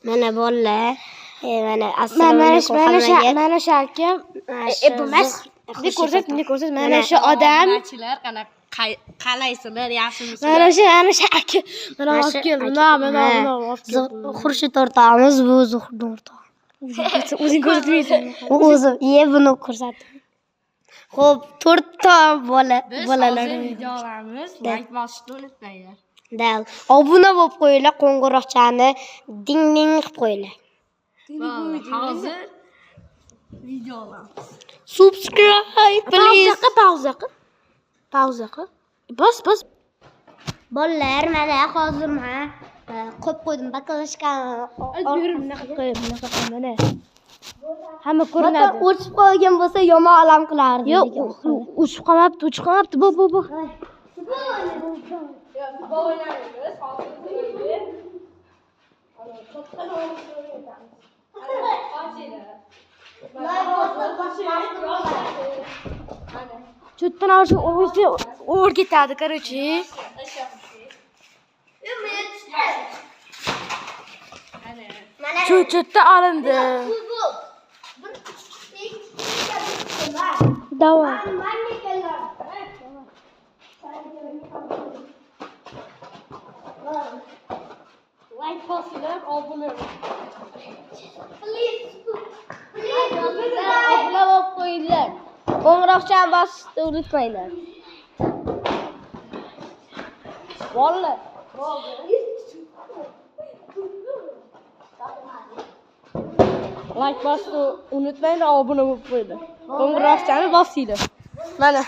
Mana bolalar, mana assalomu alaykum hammaga. Mana shu akam, bo'lmas. Bunday ko'rsat, mana shu odam. Qalaysizlar, yaxshimisizlar? Mana shu aka. Mana olib keldim. Mana olib keldim. Xurshid o'rtog'imiz, bu Zuhur o'rtog'im. O'zing ko'rsatmaysan. O'zim, buni ko'rsatdim. Xo'p, 4 ta bolalar video olamiz. Like bosishni unutmanglar. Dal. Obuna bo'lib qo'yinglar, qo'ng'iroqchani ding ding qilib qo'yinglar. Hozir video olamiz. Subscribe please. Pauza qil. Bos. Bolalar, mana hozir men qo'yib qo'ydim baklashkani. Bunaqa qilib mana. Hamma ko'rinadi. O'chib qolgan bo'lsa yomon alam qilardi. Yo'q, o'chib qolmabdi. Bu. Чутtan o'rgatadi, короче. Чутta olindi. Давай. Like bosinglar, obuna Obuna qo'yinglar. Qo'ng'iroqchani bosishni unutmanglar. Bolalar. Like bosishni unutmanglar, obuna bo'lib qo'yinglar. Qo'ng'iroqchani bosinglar. Mana